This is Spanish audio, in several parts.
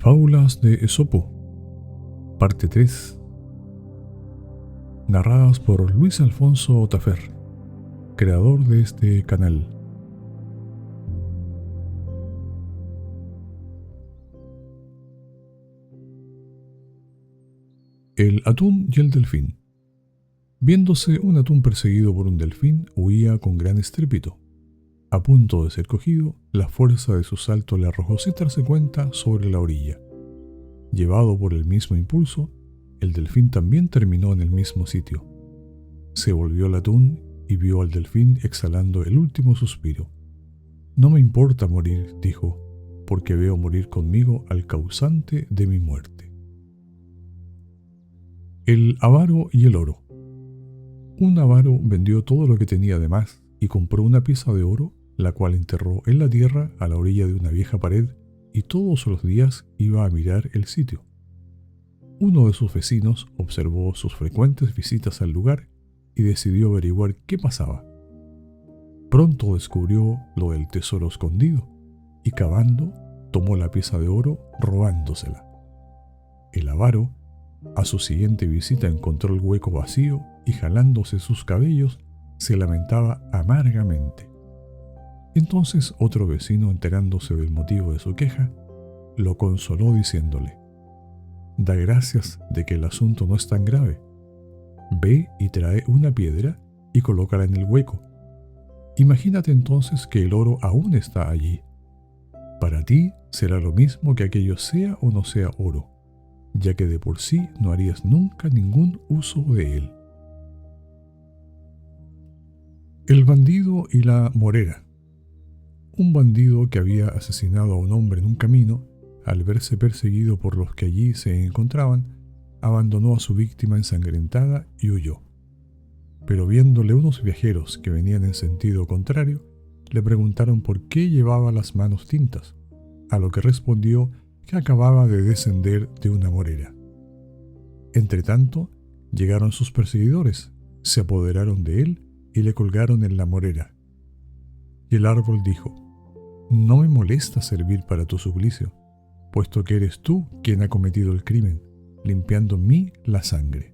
Fábulas de Esopo, parte 3, narradas por Luis Alfonso Otafer, creador de este canal. El atún y el delfín. Viéndose un atún perseguido por un delfín, huía con gran estrépito. A punto de ser cogido, la fuerza de su salto le arrojó sin darse cuenta sobre la orilla. Llevado por el mismo impulso, el delfín también terminó en el mismo sitio. Se volvió el atún y vio al delfín exhalando el último suspiro. «No me importa morir», dijo, «porque veo morir conmigo al causante de mi muerte». El avaro y el oro. Un avaro vendió todo lo que tenía de más y compró una pieza de oro, la cual enterró en la tierra a la orilla de una vieja pared, y todos los días iba a mirar el sitio. Uno de sus vecinos observó sus frecuentes visitas al lugar y decidió averiguar qué pasaba. Pronto descubrió lo del tesoro escondido y, cavando, tomó la pieza de oro, robándosela. El avaro, a su siguiente visita, encontró el hueco vacío y, jalándose sus cabellos, se lamentaba amargamente. Entonces otro vecino, enterándose del motivo de su queja, lo consoló diciéndole: «Da gracias de que el asunto no es tan grave. Ve y trae una piedra y colócala en el hueco. Imagínate entonces que el oro aún está allí. Para ti será lo mismo que aquello sea o no sea oro, ya que de por sí no harías nunca ningún uso de él». El bandido y la morera. Un bandido que había asesinado a un hombre en un camino, al verse perseguido por los que allí se encontraban, abandonó a su víctima ensangrentada y huyó. Pero viéndole unos viajeros que venían en sentido contrario, le preguntaron por qué llevaba las manos tintas, a lo que respondió que acababa de descender de una morera. Entretanto, llegaron sus perseguidores, se apoderaron de él y le colgaron en la morera. Y el árbol dijo: «No me molesta servir para tu suplicio, puesto que eres tú quien ha cometido el crimen, limpiando en mí la sangre».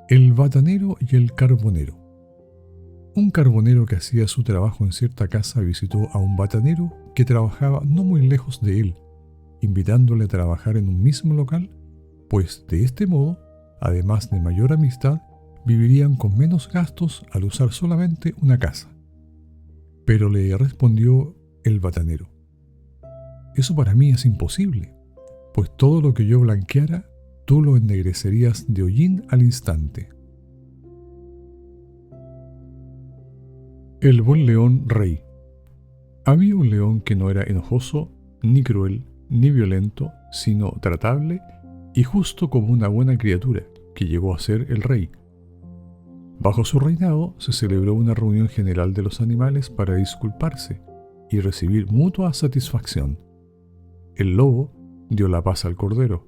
El batanero y el carbonero. Un carbonero que hacía su trabajo en cierta casa visitó a un batanero que trabajaba no muy lejos de él, invitándole a trabajar en un mismo local, pues de este modo, además de mayor amistad, vivirían con menos gastos al usar solamente una casa. Pero le respondió el batanero: «Eso para mí es imposible, pues todo lo que yo blanqueara, tú lo ennegrecerías de hollín al instante». El buen león rey. Había un león que no era enojoso, ni cruel, ni violento, sino tratable y justo como una buena criatura, que llegó a ser el rey. Bajo su reinado se celebró una reunión general de los animales para disculparse y recibir mutua satisfacción. El lobo dio la paz al cordero,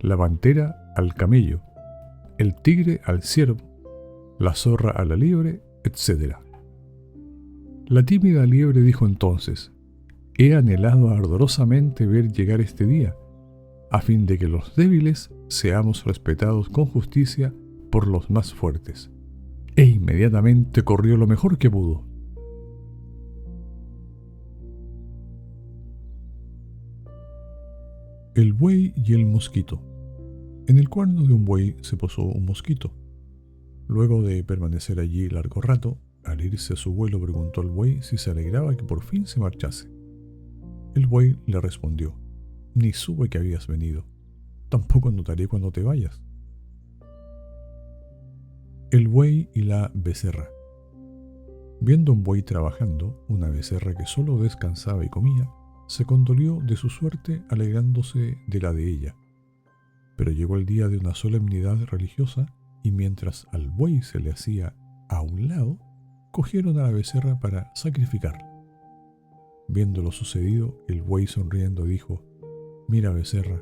la pantera al camello, el tigre al ciervo, la zorra a la liebre, etc. La tímida liebre dijo entonces: «He anhelado ardorosamente ver llegar este día, a fin de que los débiles seamos respetados con justicia por los más fuertes». E inmediatamente corrió lo mejor que pudo. El buey y el mosquito. En el cuerno de un buey se posó un mosquito. Luego de permanecer allí largo rato, al irse a su vuelo preguntó al buey si se alegraba que por fin se marchase. El buey le respondió: «Ni supe que habías venido, tampoco notaré cuando te vayas». El buey y la becerra. Viendo un buey trabajando, una becerra que solo descansaba y comía, se condolió de su suerte alegrándose de la de ella. Pero llegó el día de una solemnidad religiosa y mientras al buey se le hacía a un lado, cogieron a la becerra para sacrificarla. Viendo lo sucedido, el buey sonriendo dijo: «Mira, becerra,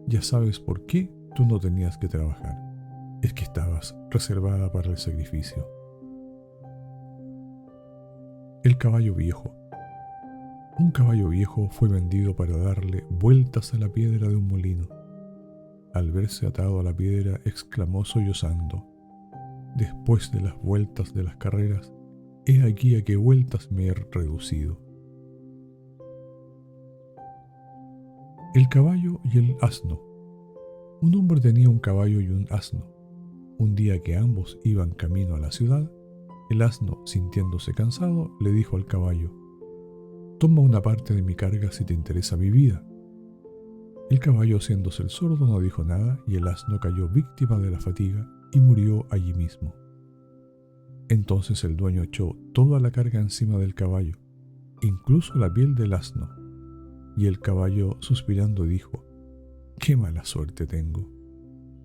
ya sabes por qué tú no tenías que trabajar. Es que estabas reservada para el sacrificio». El caballo viejo. Un caballo viejo fue vendido para darle vueltas a la piedra de un molino. Al verse atado a la piedra, exclamó sollozando: «Después de las vueltas de las carreras, he aquí a qué vueltas me he reducido». El caballo y el asno. Un hombre tenía un caballo y un asno. Un día que ambos iban camino a la ciudad, el asno, sintiéndose cansado, le dijo al caballo: «Toma una parte de mi carga si te interesa mi vida». El caballo, haciéndose el sordo, no dijo nada, y el asno cayó víctima de la fatiga y murió allí mismo. Entonces el dueño echó toda la carga encima del caballo, incluso la piel del asno, y el caballo, suspirando, dijo: «Qué mala suerte tengo.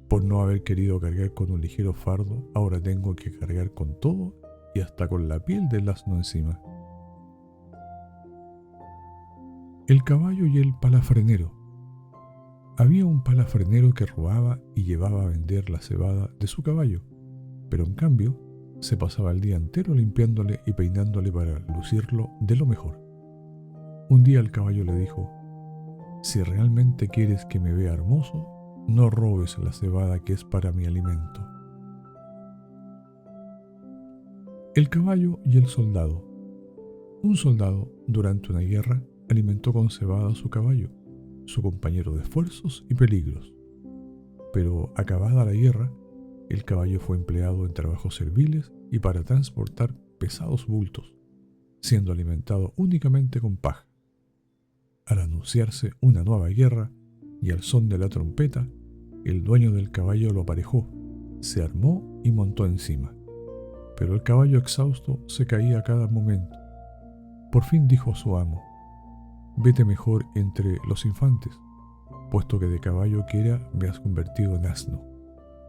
Por no haber querido cargar con un ligero fardo, ahora tengo que cargar con todo y hasta con la piel del asno encima». El caballo y el palafrenero. Había un palafrenero que robaba y llevaba a vender la cebada de su caballo, pero en cambio se pasaba el día entero limpiándole y peinándole para lucirlo de lo mejor. Un día el caballo le dijo: «Si realmente quieres que me vea hermoso, no robes la cebada que es para mi alimento». El caballo y el soldado. Un soldado, durante una guerra, alimentó con cebada a su caballo, su compañero de esfuerzos y peligros. Pero acabada la guerra, el caballo fue empleado en trabajos serviles y para transportar pesados bultos, siendo alimentado únicamente con paja. Al anunciarse una nueva guerra y al son de la trompeta, el dueño del caballo lo aparejó, se armó y montó encima. Pero el caballo, exhausto, se caía a cada momento. Por fin dijo a su amo: «Vete mejor entre los infantes, puesto que de caballo que era me has convertido en asno.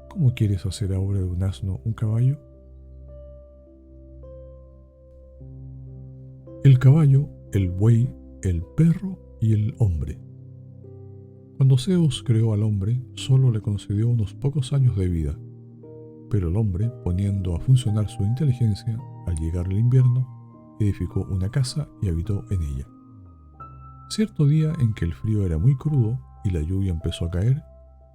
¿Cómo quieres hacer ahora de un asno un caballo?». El caballo, el buey, el perro y el hombre. Cuando Zeus creó al hombre, solo le concedió unos pocos años de vida. Pero el hombre, poniendo a funcionar su inteligencia, al llegar el invierno, edificó una casa y habitó en ella. Cierto día en que el frío era muy crudo y la lluvia empezó a caer,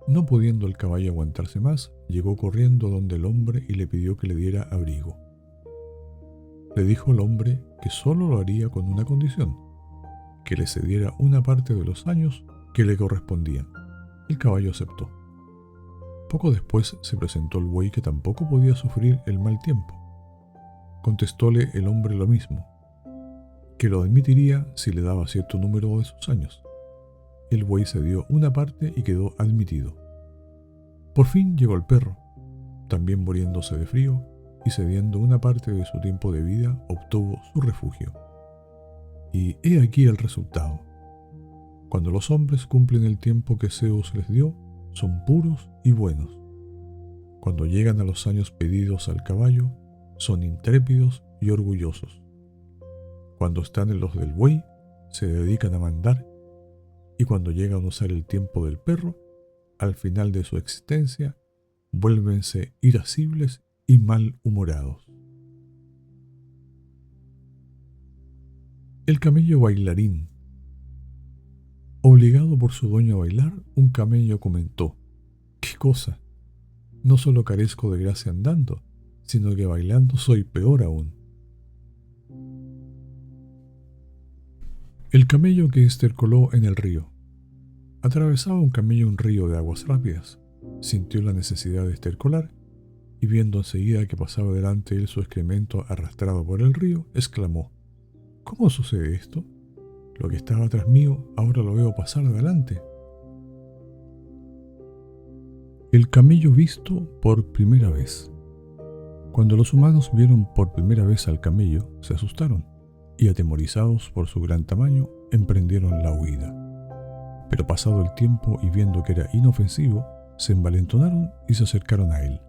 no pudiendo el caballo aguantarse más, llegó corriendo donde el hombre y le pidió que le diera abrigo. Le dijo el hombre que solo lo haría con una condición: que le cediera una parte de los años que le correspondían. El caballo aceptó. Poco después se presentó el buey, que tampoco podía sufrir el mal tiempo. Contestóle el hombre lo mismo, que lo admitiría si le daba cierto número de sus años. El buey cedió una parte y quedó admitido. Por fin llegó el perro, también muriéndose de frío, y cediendo una parte de su tiempo de vida obtuvo su refugio. Y he aquí el resultado. Cuando los hombres cumplen el tiempo que Zeus les dio, son puros y buenos. Cuando llegan a los años pedidos al caballo, son intrépidos y orgullosos. Cuando están en los del buey, se dedican a mandar, y cuando llegan a usar el tiempo del perro, al final de su existencia, vuélvense irascibles y malhumorados. El camello bailarín. Obligado por su dueño a bailar, un camello comentó: «¿Qué cosa? No solo carezco de gracia andando, sino que bailando soy peor aún». El camello que estercoló en el río. Atravesaba un camello un río de aguas rápidas. Sintió la necesidad de estercolar, y viendo enseguida que pasaba delante de él su excremento arrastrado por el río, exclamó: «¿Cómo sucede esto? Lo que estaba tras mío, ahora lo veo pasar adelante». El camello visto por primera vez. Cuando los humanos vieron por primera vez al camello, se asustaron y, atemorizados por su gran tamaño, emprendieron la huida. Pero pasado el tiempo y viendo que era inofensivo, se envalentonaron y se acercaron a él.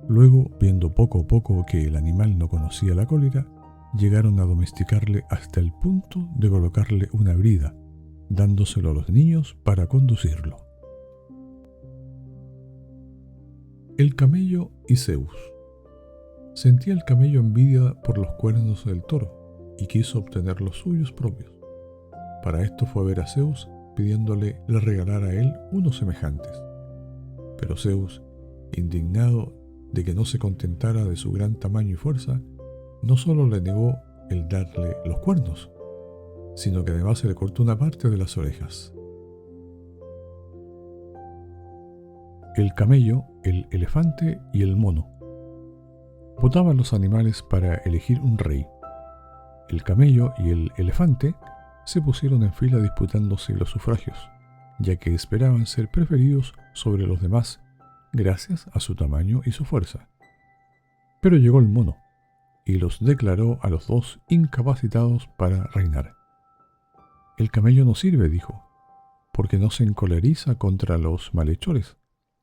Luego, viendo poco a poco que el animal no conocía la cólera, llegaron a domesticarle hasta el punto de colocarle una brida, dándoselo a los niños para conducirlo. El camello y Zeus. Sentía el camello envidia por los cuernos del toro y quiso obtener los suyos propios. Para esto fue a ver a Zeus, pidiéndole le regalara a él unos semejantes. Pero Zeus, indignado de que no se contentara de su gran tamaño y fuerza, no solo le negó el darle los cuernos, sino que además se le cortó una parte de las orejas. El camello, el elefante y el mono. Votaban los animales para elegir un rey. El camello y el elefante se pusieron en fila disputándose los sufragios, ya que esperaban ser preferidos sobre los demás gracias a su tamaño y su fuerza. Pero llegó el mono y los declaró a los dos incapacitados para reinar. El camello no sirve, dijo, porque no se encoleriza contra los malhechores,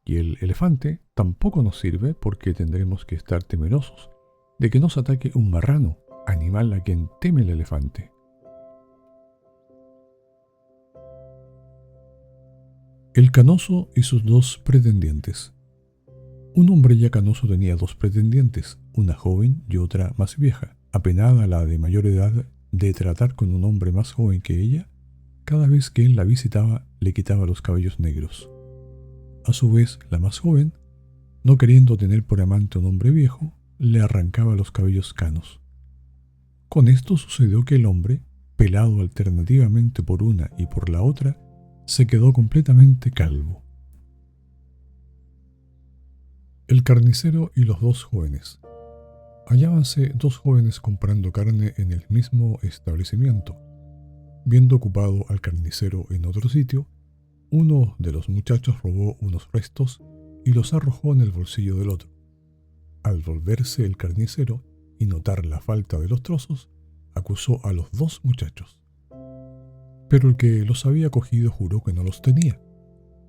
y el elefante tampoco nos sirve porque tendremos que estar temerosos de que nos ataque un marrano, animal a quien teme el elefante. El canoso y sus dos pretendientes. Un hombre ya canoso tenía dos pretendientes, una joven y otra más vieja. Apenada la de mayor edad de tratar con un hombre más joven que ella, cada vez que él la visitaba le quitaba los cabellos negros. A su vez, la más joven, no queriendo tener por amante a un hombre viejo, le arrancaba los cabellos canos. Con esto sucedió que el hombre, pelado alternativamente por una y por la otra, se quedó completamente calvo. El carnicero y los dos jóvenes. Hallábanse dos jóvenes comprando carne en el mismo establecimiento. Viendo ocupado al carnicero en otro sitio, uno de los muchachos robó unos restos y los arrojó en el bolsillo del otro. Al volverse el carnicero y notar la falta de los trozos, acusó a los dos muchachos. Pero el que los había cogido juró que no los tenía,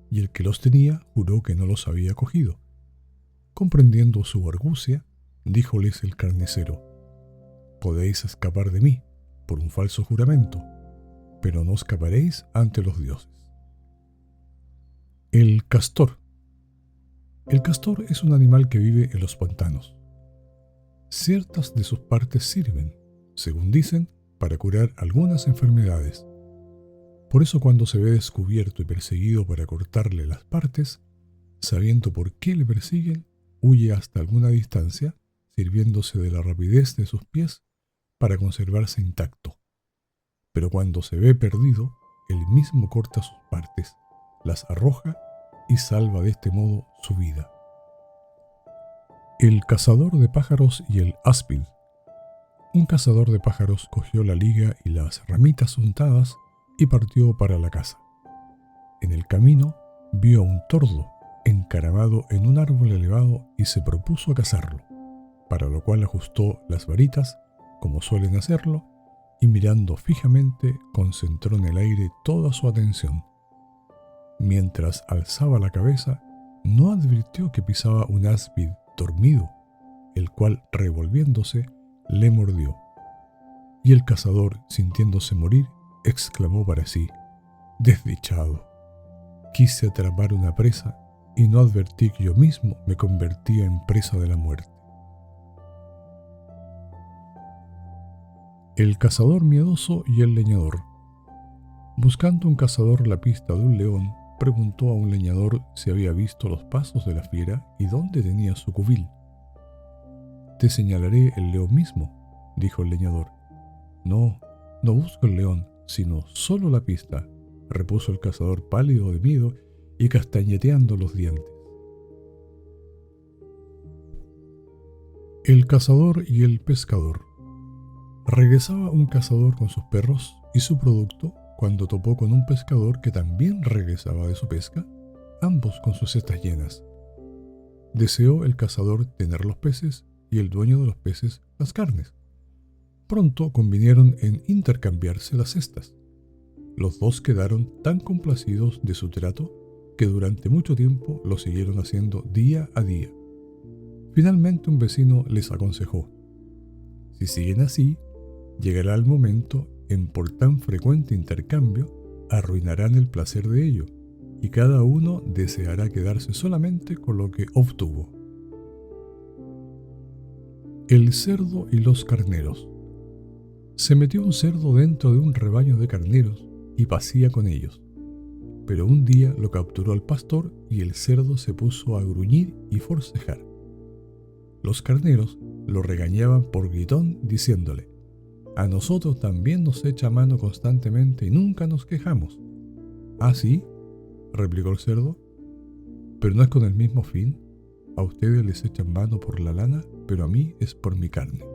y el que los tenía juró que no los había cogido. Comprendiendo su argucia, díjoles el carnicero: podéis escapar de mí por un falso juramento, pero no escaparéis ante los dioses. El castor. El castor es un animal que vive en los pantanos. Ciertas de sus partes sirven, según dicen, para curar algunas enfermedades. Por eso cuando se ve descubierto y perseguido para cortarle las partes, sabiendo por qué le persiguen, huye hasta alguna distancia, sirviéndose de la rapidez de sus pies para conservarse intacto. Pero cuando se ve perdido, él mismo corta sus partes, las arroja y salva de este modo su vida. El cazador de pájaros y el áspid. Un cazador de pájaros cogió la liga y las ramitas untadas y partió para la casa. En el camino vio a un tordo encaramado en un árbol elevado y se propuso a cazarlo, para lo cual ajustó las varitas, como suelen hacerlo, y mirando fijamente concentró en el aire toda su atención. Mientras alzaba la cabeza, no advirtió que pisaba un áspid dormido, el cual, revolviéndose, le mordió. Y el cazador, sintiéndose morir, exclamó para sí: desdichado, quise atrapar una presa y no advertí que yo mismo me convertía en presa de la muerte. El cazador miedoso y el leñador. Buscando un cazador la pista de un león, preguntó a un leñador si había visto los pasos de la fiera y dónde tenía su cubil. Te señalaré el león mismo, dijo el leñador. No busco el león, sino solo la pista, repuso el cazador pálido de miedo y castañeteando los dientes. El cazador y el pescador. Regresaba un cazador con sus perros y su producto cuando topó con un pescador que también regresaba de su pesca, ambos con sus cestas llenas. Deseó el cazador tener los peces y el dueño de los peces las carnes. Pronto convinieron en intercambiarse las cestas. Los dos quedaron tan complacidos de su trato que durante mucho tiempo lo siguieron haciendo día a día. Finalmente un vecino les aconsejó: si siguen así, llegará el momento en por tan frecuente intercambio arruinarán el placer de ello, y cada uno deseará quedarse solamente con lo que obtuvo. El cerdo y los carneros. Se metió un cerdo dentro de un rebaño de carneros y pacía con ellos. Pero un día lo capturó el pastor y el cerdo se puso a gruñir y forcejar. Los carneros lo regañaban por gritón, diciéndole: «A nosotros también nos echa mano constantemente y nunca nos quejamos». «¿Ah, sí?», replicó el cerdo, «pero no es con el mismo fin. A ustedes les echan mano por la lana, pero a mí es por mi carne».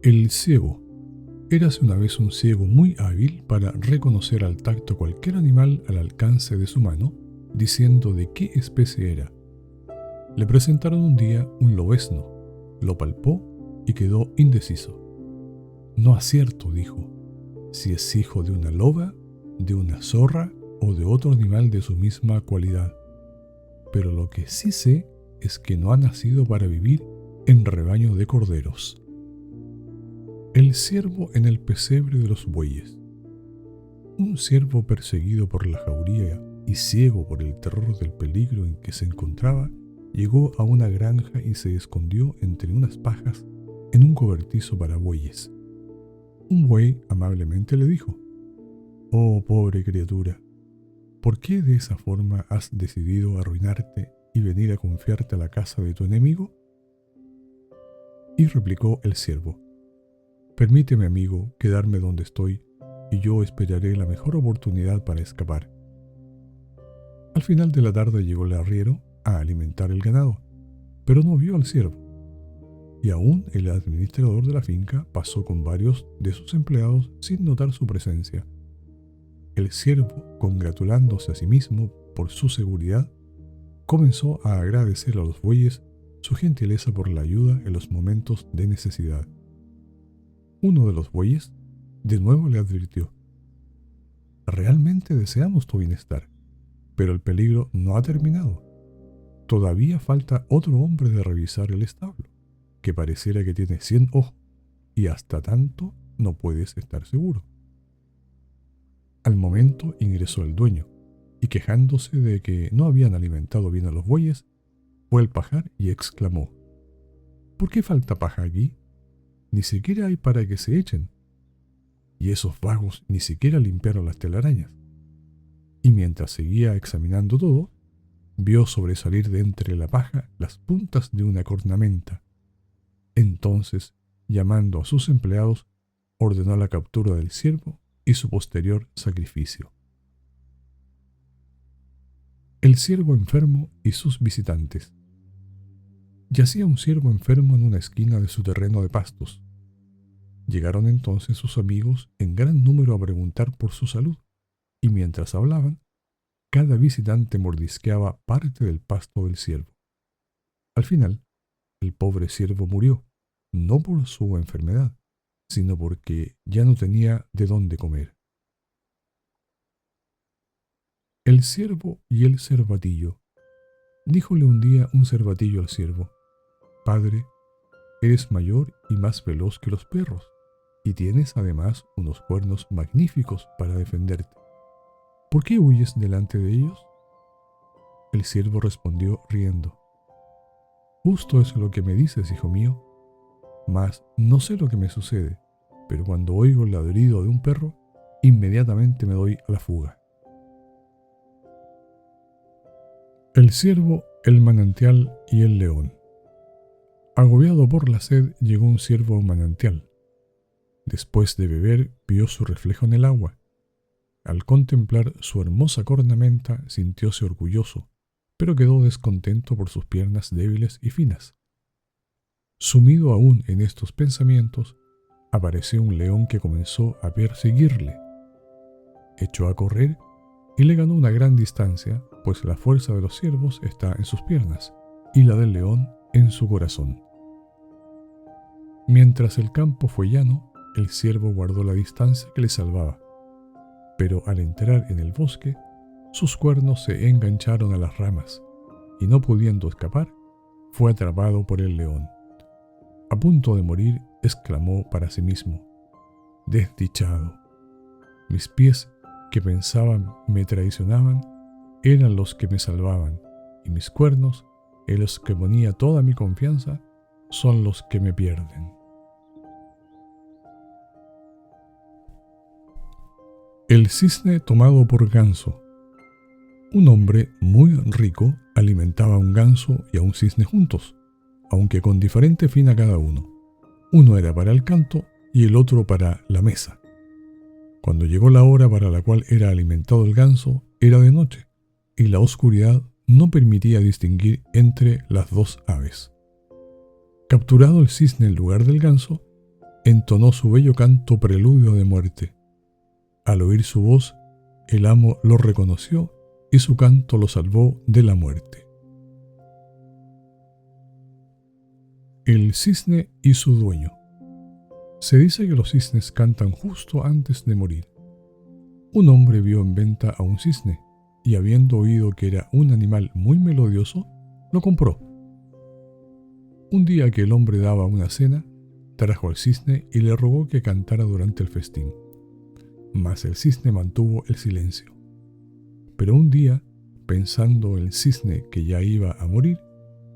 El ciego. Érase una vez un ciego muy hábil para reconocer al tacto cualquier animal al alcance de su mano, diciendo de qué especie era. Le presentaron un día un lobezno, lo palpó y quedó indeciso. «No acierto», dijo, «si es hijo de una loba, de una zorra o de otro animal de su misma cualidad. Pero lo que sí sé es que no ha nacido para vivir en rebaño de corderos». El ciervo en el pesebre de los bueyes. Un ciervo perseguido por la jauría y ciego por el terror del peligro en que se encontraba, llegó a una granja y se escondió entre unas pajas en un cobertizo para bueyes. Un buey amablemente le dijo: «Oh, pobre criatura, ¿por qué de esa forma has decidido arruinarte y venir a confiarte a la casa de tu enemigo?». Y replicó el ciervo: «Permíteme, amigo, quedarme donde estoy, y yo esperaré la mejor oportunidad para escapar». Al final de la tarde llegó el arriero a alimentar el ganado, pero no vio al ciervo. Y aún el administrador de la finca pasó con varios de sus empleados sin notar su presencia. El ciervo, congratulándose a sí mismo por su seguridad, comenzó a agradecer a los bueyes su gentileza por la ayuda en los momentos de necesidad. Uno de los bueyes de nuevo le advirtió: «Realmente deseamos tu bienestar, pero el peligro no ha terminado. Todavía falta otro hombre de revisar el establo, que pareciera que tiene 100 ojos, y hasta tanto no puedes estar seguro». Al momento ingresó el dueño, y quejándose de que no habían alimentado bien a los bueyes, fue al pajar y exclamó: «¿Por qué falta paja aquí? Ni siquiera hay para que se echen. Y esos vagos ni siquiera limpiaron las telarañas». Y mientras seguía examinando todo, vio sobresalir de entre la paja las puntas de una cornamenta. Entonces, llamando a sus empleados, ordenó la captura del ciervo y su posterior sacrificio. El ciervo enfermo y sus visitantes. Yacía un ciervo enfermo en una esquina de su terreno de pastos. Llegaron entonces sus amigos en gran número a preguntar por su salud, y mientras hablaban, cada visitante mordisqueaba parte del pasto del ciervo. Al final, el pobre ciervo murió, no por su enfermedad, sino porque ya no tenía de dónde comer. El ciervo y el cervatillo. Díjole un día un cervatillo al ciervo: «Padre, eres mayor y más veloz que los perros, y tienes además unos cuernos magníficos para defenderte. ¿Por qué huyes delante de ellos?». El ciervo respondió riendo: «Justo es lo que me dices, hijo mío, mas no sé lo que me sucede, pero cuando oigo el ladrido de un perro, inmediatamente me doy a la fuga». El ciervo, el manantial y el león. Agobiado por la sed, llegó un ciervo a un manantial. Después de beber, vio su reflejo en el agua. Al contemplar su hermosa cornamenta, sintióse orgulloso, pero quedó descontento por sus piernas débiles y finas. Sumido aún en estos pensamientos, apareció un león que comenzó a perseguirle. Echó a correr y le ganó una gran distancia, pues la fuerza de los ciervos está en sus piernas y la del león en su corazón. Mientras el campo fue llano, el ciervo guardó la distancia que le salvaba, pero al entrar en el bosque, sus cuernos se engancharon a las ramas y, no pudiendo escapar, fue atrapado por el león. A punto de morir, exclamó para sí mismo: «Desdichado, mis pies que pensaban me traicionaban eran los que me salvaban, y mis cuernos, en los que ponía toda mi confianza, son los que me pierden». El cisne tomado por ganso. Un hombre muy rico alimentaba a un ganso y a un cisne juntos, aunque con diferente fin a cada uno. Uno era para el canto y el otro para la mesa. Cuando llegó la hora para la cual era alimentado el ganso, era de noche, y la oscuridad no permitía distinguir entre las dos aves. Capturado el cisne en lugar del ganso, entonó su bello canto preludio de muerte. Al oír su voz, el amo lo reconoció y su canto lo salvó de la muerte. El cisne y su dueño. Se dice que los cisnes cantan justo antes de morir. Un hombre vio en venta a un cisne y, habiendo oído que era un animal muy melodioso, lo compró. Un día que el hombre daba una cena, trajo al cisne y le rogó que cantara durante el festín. Mas el cisne mantuvo el silencio. Pero un día, pensando el cisne que ya iba a morir,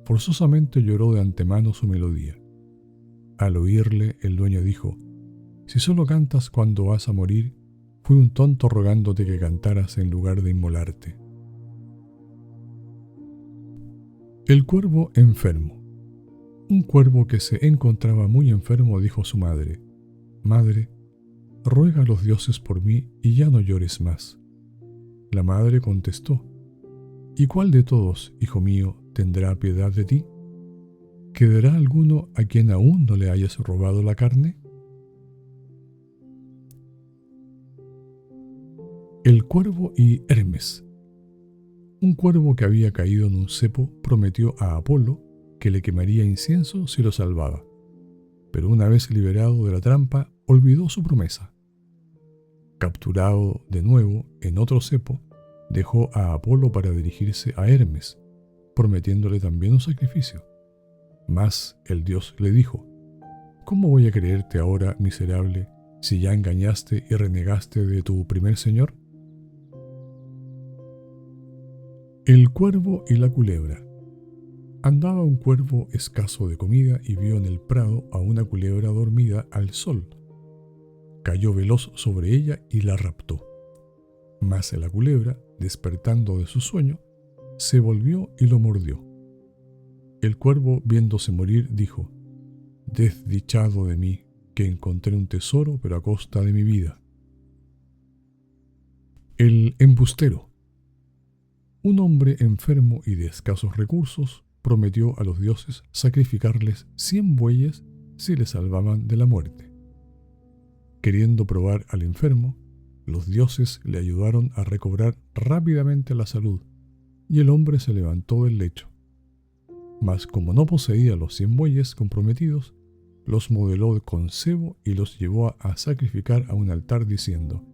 forzosamente lloró de antemano su melodía. Al oírle, el dueño dijo: «Si solo cantas cuando vas a morir, fui un tonto rogándote que cantaras en lugar de inmolarte». El cuervo enfermo. Un cuervo que se encontraba muy enfermo dijo a su madre: «Madre, ruega a los dioses por mí y ya no llores más». La madre contestó: «¿Y cuál de todos, hijo mío, tendrá piedad de ti? ¿Quedará alguno a quien aún no le hayas robado la carne?». El cuervo y Hermes. Un cuervo que había caído en un cepo prometió a Apolo que le quemaría incienso si lo salvaba, pero una vez liberado de la trampa, olvidó su promesa. Capturado de nuevo en otro cepo, dejó a Apolo para dirigirse a Hermes, prometiéndole también un sacrificio. Mas el dios le dijo: «¿Cómo voy a creerte ahora, miserable, si ya engañaste y renegaste de tu primer señor?». El cuervo y la culebra. Andaba un cuervo escaso de comida y vio en el prado a una culebra dormida al sol. Cayó veloz sobre ella y la raptó. Mas la culebra, despertando de su sueño, se volvió y lo mordió. El cuervo, viéndose morir, dijo: «Desdichado de mí, que encontré un tesoro, pero a costa de mi vida». El embustero. Un hombre enfermo y de escasos recursos prometió a los dioses sacrificarles 100 bueyes si le salvaban de la muerte. Queriendo probar al enfermo, los dioses le ayudaron a recobrar rápidamente la salud, y el hombre se levantó del lecho. Mas como no poseía los 100 bueyes comprometidos, los modeló con cebo y los llevó a sacrificar a un altar diciendo: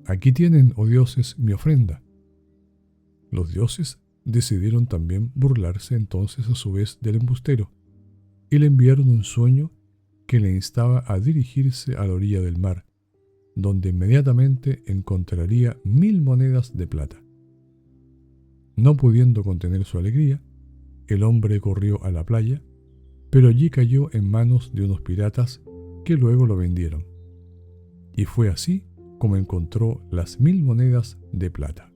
«Aquí tienen, oh dioses, mi ofrenda». Los dioses decidieron también burlarse entonces a su vez del embustero, y le enviaron un sueño que le instaba a dirigirse a la orilla del mar, donde inmediatamente encontraría 1000 monedas de plata. No pudiendo contener su alegría, el hombre corrió a la playa, pero allí cayó en manos de unos piratas que luego lo vendieron. Y fue así como encontró las 1000 monedas de plata.